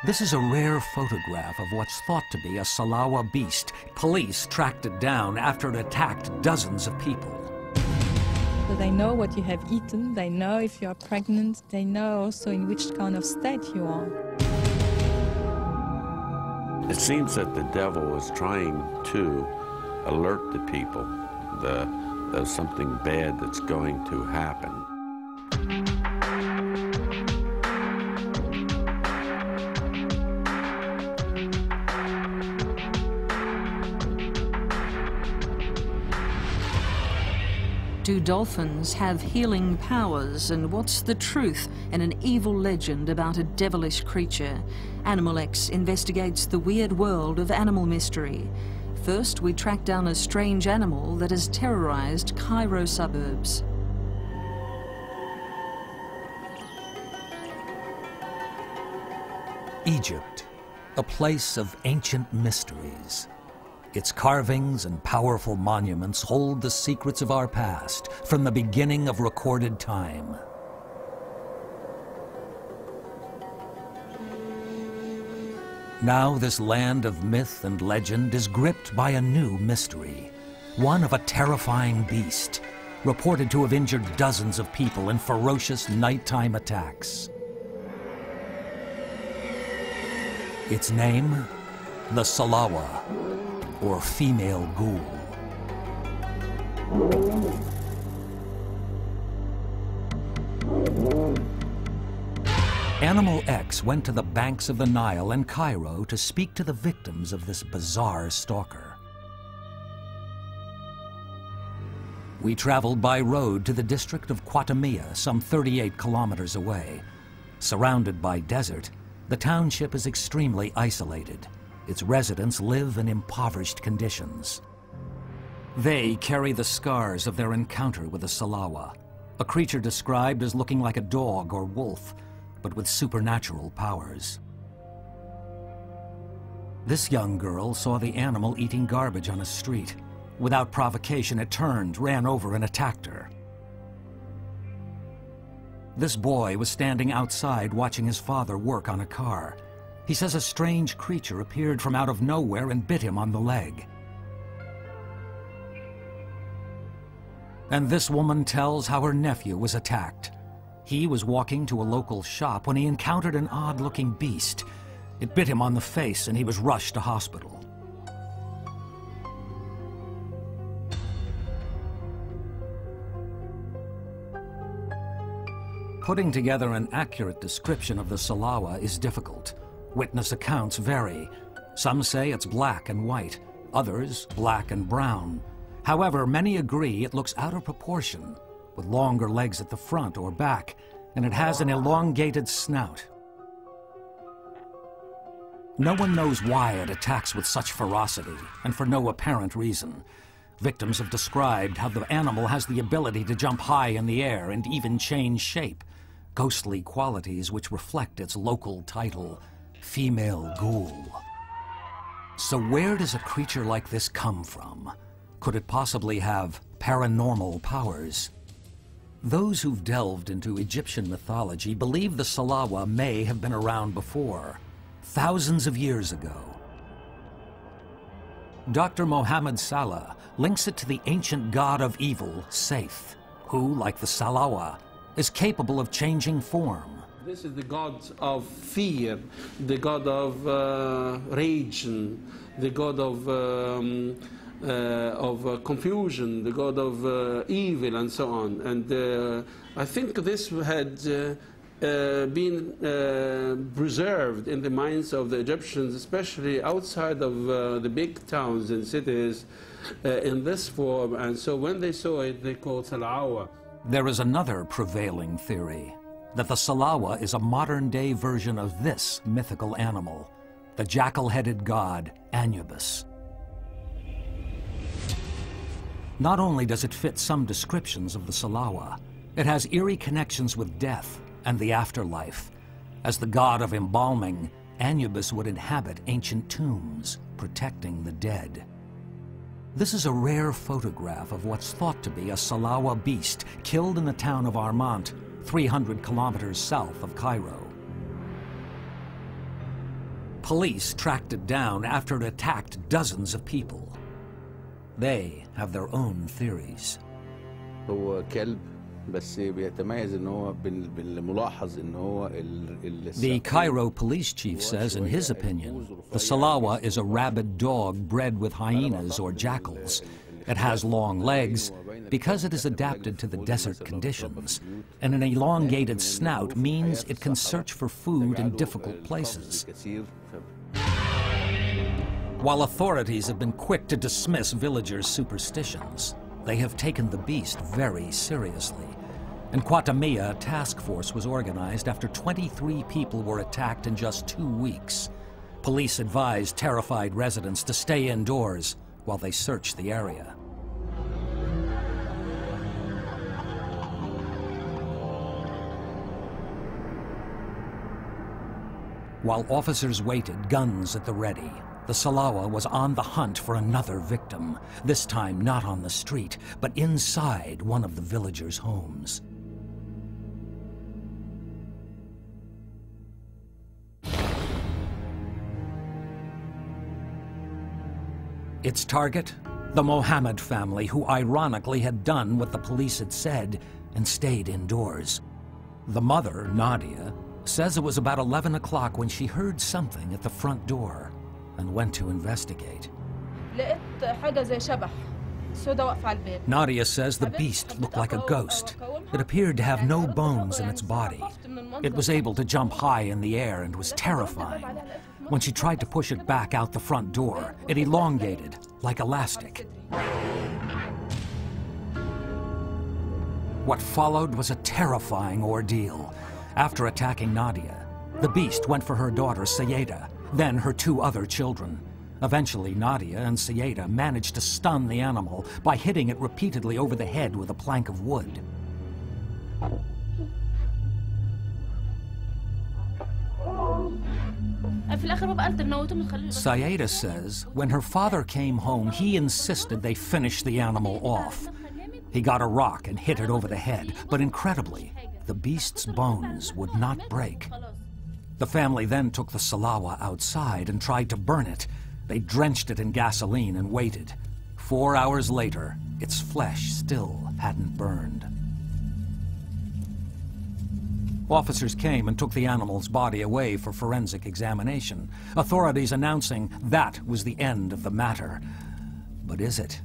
This is a rare photograph of what's thought to be a Salawa beast. Police tracked it down after it attacked dozens of people. So they know what you have eaten, they know if you are pregnant, they know also in which kind of state you are. It seems that the devil is trying to alert the people that there's something bad that's going to happen. Do dolphins have healing powers, and what's the truth in an evil legend about a devilish creature? Animal X investigates the weird world of animal mystery. First, we track down a strange animal that has terrorized Cairo suburbs. Egypt, a place of ancient mysteries. Its carvings and powerful monuments hold the secrets of our past from the beginning of recorded time. Now this land of myth and legend is gripped by a new mystery, one of a terrifying beast, reported to have injured dozens of people in ferocious nighttime attacks. Its name, the Salawa, or female ghoul. Animal X went to the banks of the Nile in Cairo to speak to the victims of this bizarre stalker. We traveled by road to the district of Quatamia, some 38 kilometers away. Surrounded by desert, the township is extremely isolated. Its residents live in impoverished conditions. They carry the scars of their encounter with the Salawa, a creature described as looking like a dog or wolf, but with supernatural powers. This young girl saw the animal eating garbage on a street. Without provocation, it turned, ran over, and attacked her. This boy was standing outside watching his father work on a car. He says a strange creature appeared from out of nowhere and bit him on the leg. And this woman tells how her nephew was attacked. He was walking to a local shop when he encountered an odd-looking beast. It bit him on the face and he was rushed to hospital. Putting together an accurate description of the Salawa is difficult. Witness accounts vary. Some say it's black and white, others black and brown. However, many agree it looks out of proportion, with longer legs at the front or back, and it has an elongated snout. No one knows why it attacks with such ferocity, and for no apparent reason. Victims have described how the animal has the ability to jump high in the air and even change shape, ghostly qualities which reflect its local title, female ghoul. So where does a creature like this come from? Could it possibly have paranormal powers? Those who've delved into Egyptian mythology believe the Salawa may have been around before, thousands of years ago. Dr. Mohammed Salah links it to the ancient god of evil, Saith, who, like the Salawa, is capable of changing form. This is the god of fear, the god of rage, the god of confusion, the god of evil, and so on. And I think this had been preserved in the minds of the Egyptians, especially outside of the big towns and cities, in this form. And so when they saw it, they called Salaawa. There is another prevailing theory, that the Salawa is a modern-day version of this mythical animal, the jackal-headed god Anubis. Not only does it fit some descriptions of the Salawa, it has eerie connections with death and the afterlife. As the god of embalming, Anubis would inhabit ancient tombs, protecting the dead. This is a rare photograph of what's thought to be a Salawa beast killed in the town of Armant, 300 kilometers south of Cairo. Police tracked it down after it attacked dozens of people. They have their own theories. هو كلب بس بيتميز إن هو بالملاحظ إن هو The Cairo police chief says, in his opinion, the Salawa is a rabid dog bred with hyenas or jackals. It has long legs because it is adapted to the desert conditions, and an elongated snout means it can search for food in difficult places. While authorities have been quick to dismiss villagers' superstitions, they have taken the beast very seriously. In Kwatamia, a task force was organized after 23 people were attacked in just 2 weeks. Police advised terrified residents to stay indoors while they searched the area. While officers waited, guns at the ready, the Salawa was on the hunt for another victim, this time not on the street, but inside one of the villagers' homes. Its target? The Mohammed family, who ironically had done what the police had said and stayed indoors. The mother, Nadia, says it was about 11 o'clock when she heard something at the front door and went to investigate. Nadia says the beast looked like a ghost. It appeared to have no bones in its body. It was able to jump high in the air and was terrifying. When she tried to push it back out the front door, it elongated like elastic. What followed was a terrifying ordeal. After attacking Nadia, the beast went for her daughter Sayeda, then her 2 other children. Eventually, Nadia and Sayeda managed to stun the animal by hitting it repeatedly over the head with a plank of wood. Sayeda says when her father came home, he insisted they finish the animal off. He got a rock and hit it over the head, but incredibly, the beast's bones would not break. The family then took the Salawa outside and tried to burn it. They drenched it in gasoline and waited. 4 hours later, its flesh still hadn't burned. Officers came and took the animal's body away for forensic examination, authorities announcing that was the end of the matter. But is it?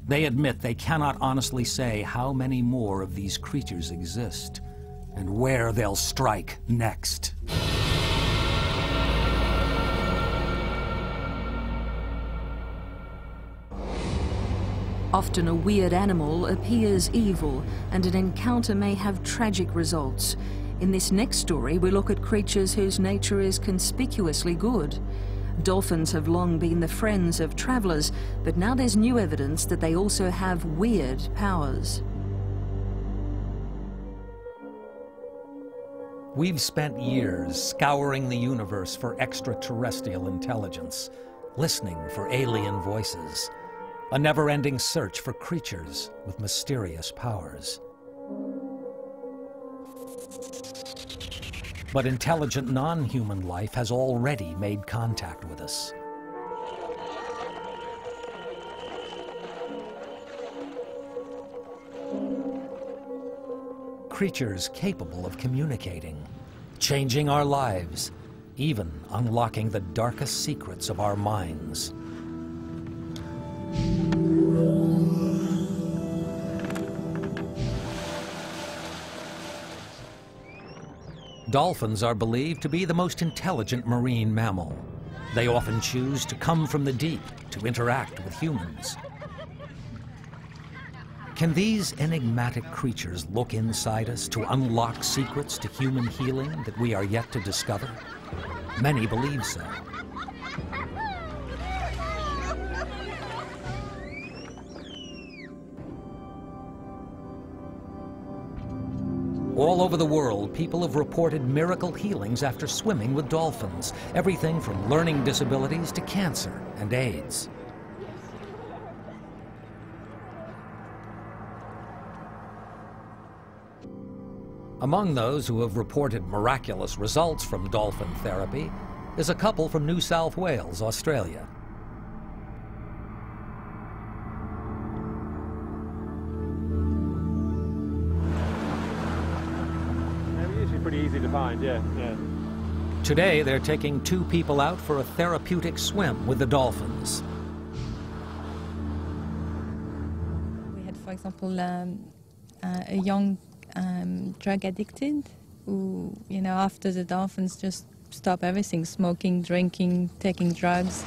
They admit they cannot honestly say how many more of these creatures exist and where they'll strike next. Often a weird animal appears evil, and an encounter may have tragic results. In this next story, we look at creatures whose nature is conspicuously good. Dolphins have long been the friends of travelers, but now there's new evidence that they also have weird powers. We've spent years scouring the universe for extraterrestrial intelligence, listening for alien voices. A never-ending search for creatures with mysterious powers. But intelligent non-human life has already made contact with us. Creatures capable of communicating, changing our lives, even unlocking the darkest secrets of our minds. Dolphins are believed to be the most intelligent marine mammal. They often choose to come from the deep to interact with humans. Can these enigmatic creatures look inside us to unlock secrets to human healing that we are yet to discover? Many believe so. All over the world, people have reported miracle healings after swimming with dolphins. Everything from learning disabilities to cancer and AIDS. Among those who have reported miraculous results from dolphin therapy is a couple from New South Wales, Australia. They're usually pretty easy to find, yeah. Today, they're taking 2 people out for a therapeutic swim with the dolphins. We had, for example, a young drug addicted who, after the dolphins just stop everything, smoking, drinking, taking drugs.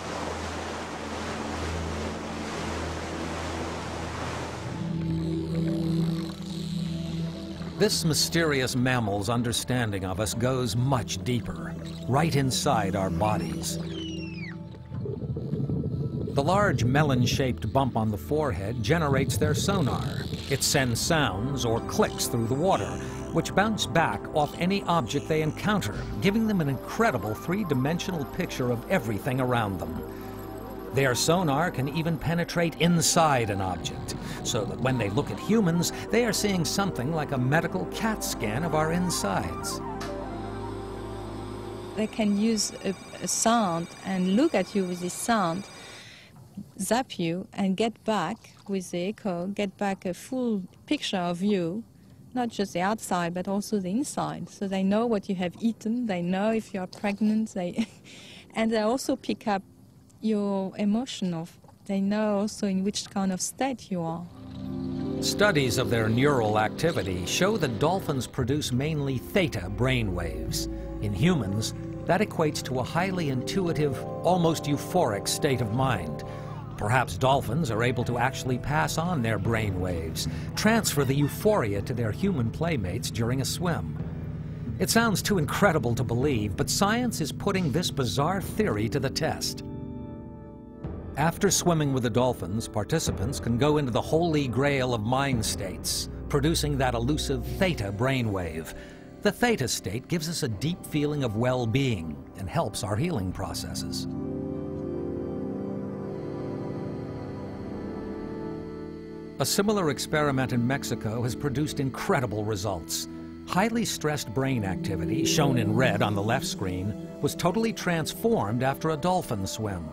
This mysterious mammal's understanding of us goes much deeper, right inside our bodies. The large melon-shaped bump on the forehead generates their sonar. It sends sounds or clicks through the water, which bounce back off any object they encounter, giving them an incredible 3-dimensional picture of everything around them. Their sonar can even penetrate inside an object, so that when they look at humans, they are seeing something like a medical CAT scan of our insides. They can use a sound and look at you with this sound, zap you, and get back with the echo, get back a full picture of you, not just the outside, but also the inside. So they know what you have eaten, they know if you're pregnant, and they also pick up your emotional. They know also in which kind of state you are. Studies of their neural activity show that dolphins produce mainly theta brainwaves. In humans, that equates to a highly intuitive, almost euphoric state of mind. Perhaps dolphins are able to actually pass on their brainwaves, transfer the euphoria to their human playmates during a swim. It sounds too incredible to believe, but science is putting this bizarre theory to the test. After swimming with the dolphins, participants can go into the holy grail of mind states, producing that elusive theta brainwave. The theta state gives us a deep feeling of well-being and helps our healing processes. A similar experiment in Mexico has produced incredible results. Highly stressed brain activity, shown in red on the left screen, was totally transformed after a dolphin swim,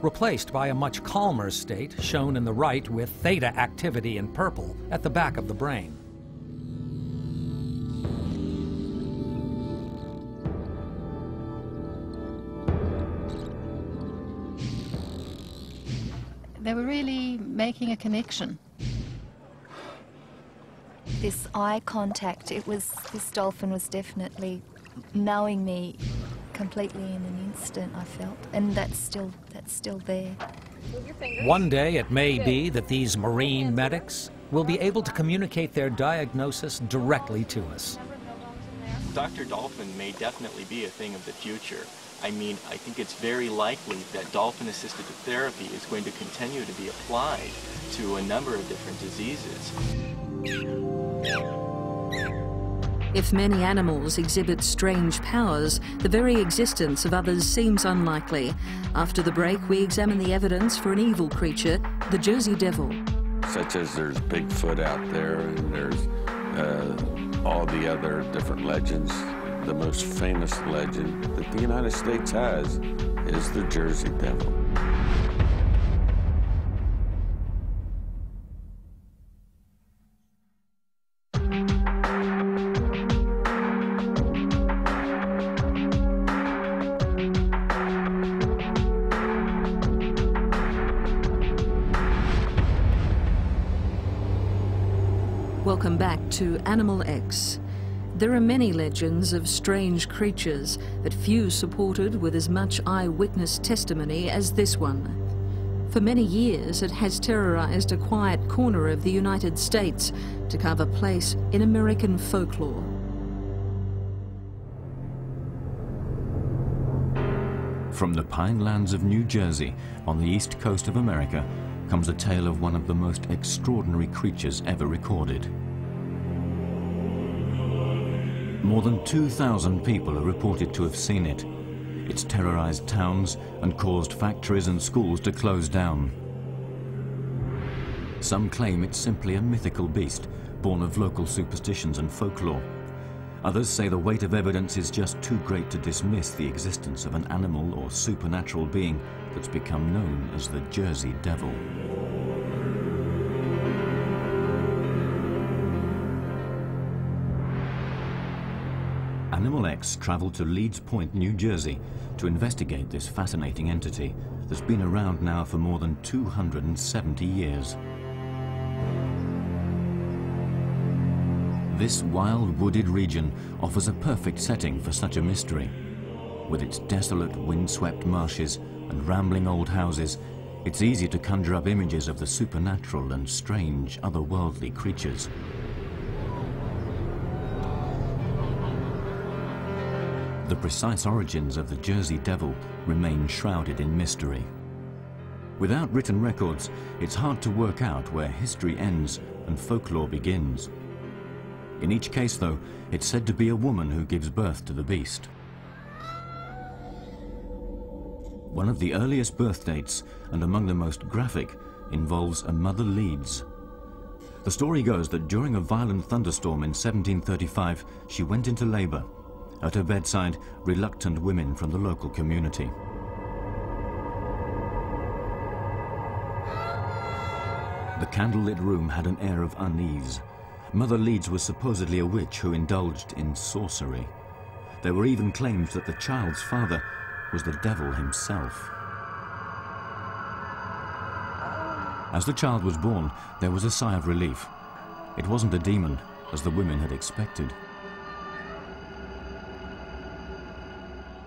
replaced by a much calmer state shown in the right with theta activity in purple at the back of the brain. They were really making a connection. This eye contact, this dolphin was definitely knowing me completely in an instant, I felt, and that's still there. One day it may be that these marine medics will be able to communicate their diagnosis directly to us. Dr. Dolphin may definitely be a thing of the future. I mean, I think it's very likely that dolphin-assisted therapy is going to continue to be applied to a number of different diseases. If many animals exhibit strange powers, the very existence of others seems unlikely. After the break, we examine the evidence for an evil creature, the Jersey Devil. Such as there's Bigfoot out there, and there's all the other different legends. The most famous legend that the United States has is the Jersey Devil. Welcome back to Animal X. There are many legends of strange creatures, but few supported with as much eyewitness testimony as this one. For many years, it has terrorized a quiet corner of the United States to carve a place in American folklore. From the pinelands of New Jersey, on the east coast of America, comes a tale of one of the most extraordinary creatures ever recorded. More than 2,000 people are reported to have seen it. It's terrorized towns and caused factories and schools to close down. Some claim it's simply a mythical beast, born of local superstitions and folklore. Others say the weight of evidence is just too great to dismiss the existence of an animal or supernatural being that's become known as the Jersey Devil. Animal X travelled to Leeds Point, New Jersey to investigate this fascinating entity that's been around now for more than 270 years. This wild, wooded region offers a perfect setting for such a mystery. With its desolate, windswept marshes and rambling old houses, it's easy to conjure up images of the supernatural and strange, otherworldly creatures. The precise origins of the Jersey Devil remain shrouded in mystery. Without written records, it's hard to work out where history ends and folklore begins. In each case, though, it's said to be a woman who gives birth to the beast. One of the earliest birth dates, and among the most graphic, involves a mother Leeds. The story goes that during a violent thunderstorm in 1735, she went into labour. At her bedside, reluctant women from the local community. The candlelit room had an air of unease. Mother Leeds was supposedly a witch who indulged in sorcery. There were even claims that the child's father was the devil himself. As the child was born, there was a sigh of relief. It wasn't a demon, as the women had expected.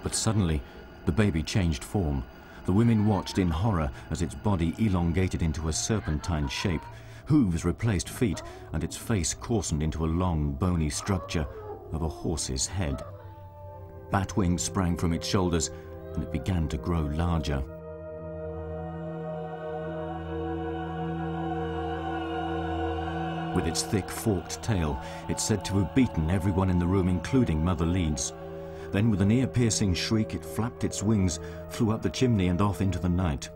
But suddenly, the baby changed form. The women watched in horror as its body elongated into a serpentine shape. Hooves replaced feet, and its face coarsened into a long, bony structure of a horse's head. Bat wings sprang from its shoulders, and it began to grow larger. With its thick, forked tail, it's said to have beaten everyone in the room, including Mother Leeds. Then, with an ear-piercing shriek, it flapped its wings, flew up the chimney and off into the night.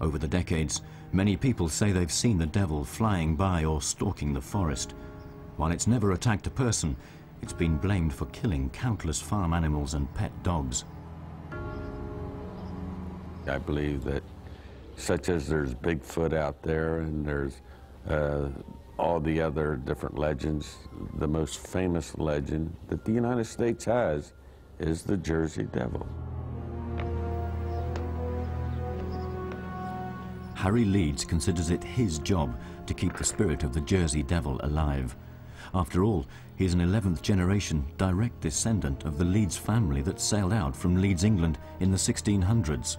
Over the decades, many people say they've seen the devil flying by or stalking the forest. While it's never attacked a person, it's been blamed for killing countless farm animals and pet dogs. I believe that, such as there's Bigfoot out there and there's all the other different legends, the most famous legend that the United States has is the Jersey Devil. Harry Leeds considers it his job to keep the spirit of the Jersey Devil alive. After all, he's an 11th generation direct descendant of the Leeds family that sailed out from Leeds, England in the 1600s.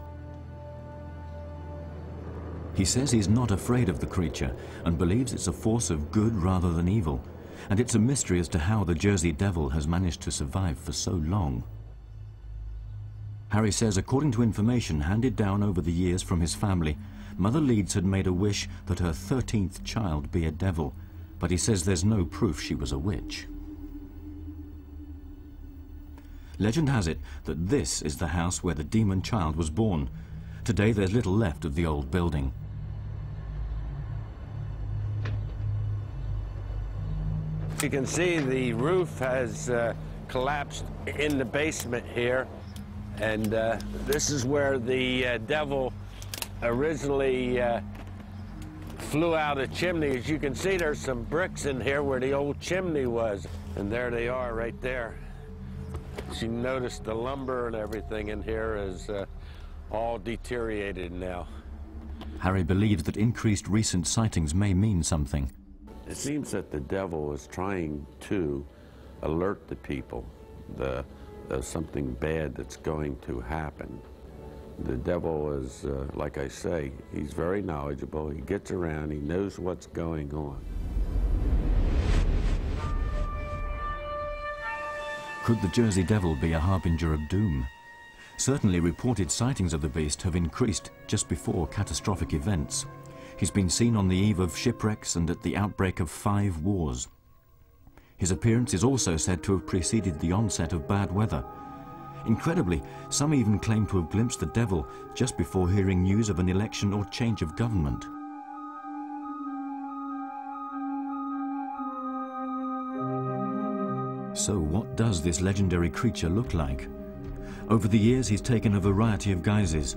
He says he's not afraid of the creature and believes it's a force of good rather than evil, and it's a mystery as to how the Jersey Devil has managed to survive for so long. Harry says, according to information handed down over the years from his family, Mother Leeds had made a wish that her 13th child be a devil, but he says there's no proof she was a witch. Legend has it that this is the house where the demon child was born. Today there's little left of the old building. You can see the roof has collapsed in the basement here, and this is where the devil originally flew out a chimney. As you can see, there's some bricks in here where the old chimney was, and there they are right there. As you notice, the lumber and everything in here is all deteriorated now. Harry believes that increased recent sightings may mean something. It seems that the devil is trying to alert the people of something bad that's going to happen. The devil is, like I say, he's very knowledgeable. He gets around, he knows what's going on. Could the Jersey Devil be a harbinger of doom? Certainly reported sightings of the beast have increased just before catastrophic events. He's been seen on the eve of shipwrecks and at the outbreak of 5 wars. His appearance is also said to have preceded the onset of bad weather. Incredibly, some even claim to have glimpsed the devil just before hearing news of an election or change of government. So what does this legendary creature look like? Over the years, he's taken a variety of guises.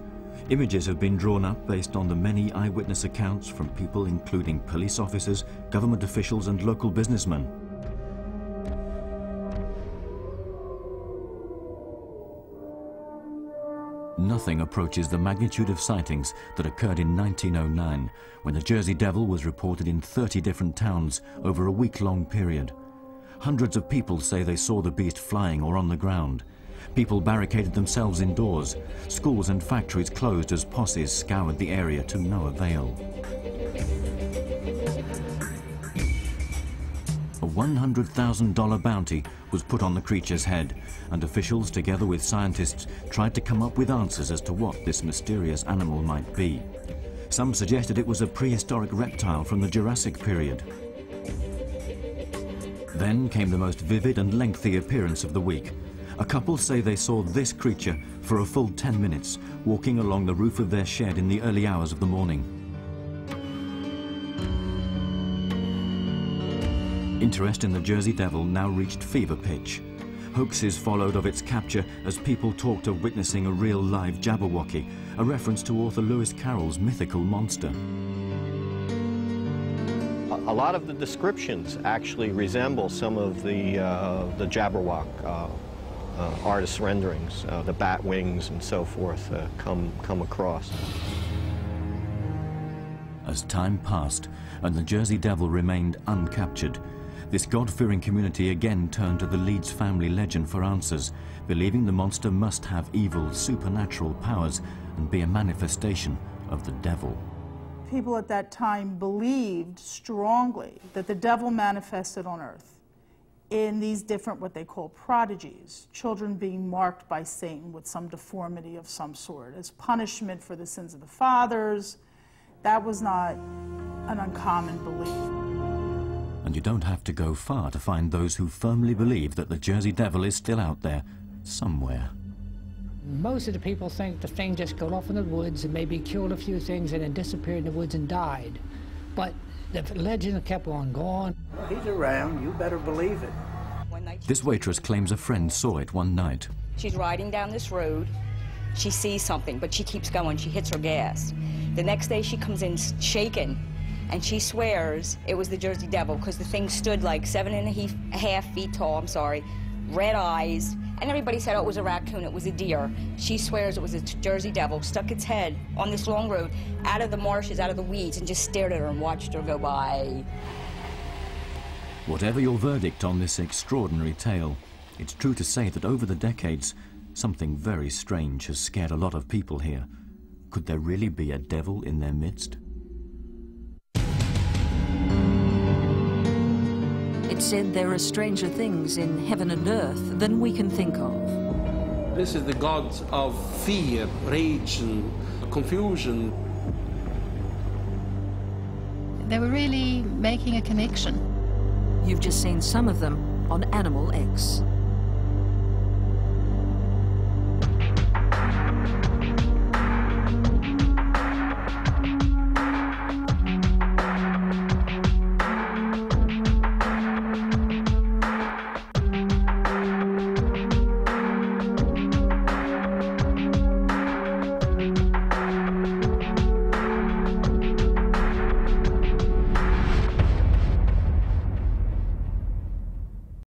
Images have been drawn up based on the many eyewitness accounts from people including police officers, government officials and local businessmen. Nothing approaches the magnitude of sightings that occurred in 1909, when the Jersey Devil was reported in 30 different towns over a week-long period. Hundreds of people say they saw the beast flying or on the ground. People barricaded themselves indoors. Schools and factories closed as posses scoured the area to no avail. A $100,000 bounty was put on the creature's head, and officials, together with scientists, tried to come up with answers as to what this mysterious animal might be. Some suggested it was a prehistoric reptile from the Jurassic period. Then came the most vivid and lengthy appearance of the week. A couple say they saw this creature for a full 10 minutes, walking along the roof of their shed in the early hours of the morning. Interest in the Jersey Devil now reached fever pitch. Hoaxes followed of its capture as people talked of witnessing a real live Jabberwocky, a reference to author Lewis Carroll's mythical monster. A lot of the descriptions actually resemble some of the Jabberwock artist renderings, the bat wings and so forth come across. As time passed and the Jersey Devil remained uncaptured, this God-fearing community again turned to the Leeds family legend for answers, believing the monster must have evil, supernatural powers and be a manifestation of the devil. People at that time believed strongly that the devil manifested on earth in these different, what they call prodigies, children being marked by Satan with some deformity of some sort as punishment for the sins of the fathers. That was not an uncommon belief. And you don't have to go far to find those who firmly believe that the Jersey Devil is still out there, somewhere. Most of the people think the thing just got off in the woods and maybe killed a few things and then disappeared in the woods and died. But the legend kept on going. He's around, you better believe it. This waitress claims a friend saw it one night. She's riding down this road. She sees something, but she keeps going. She hits her gas. The next day she comes in shaken, and she swears it was the Jersey Devil because the thing stood like 7.5 feet tall, red eyes, and everybody said, oh, it was a raccoon, it was a deer. She swears it was a Jersey Devil, stuck its head on this long road, out of the marshes, out of the weeds, and just stared at her and watched her go by. Whatever your verdict on this extraordinary tale, it's true to say that over the decades, something very strange has scared a lot of people here. Could there really be a devil in their midst? It's said there are stranger things in heaven and earth than we can think of. This is the god of fear, rage, and confusion. They were really making a connection. You've just seen some of them on Animal X.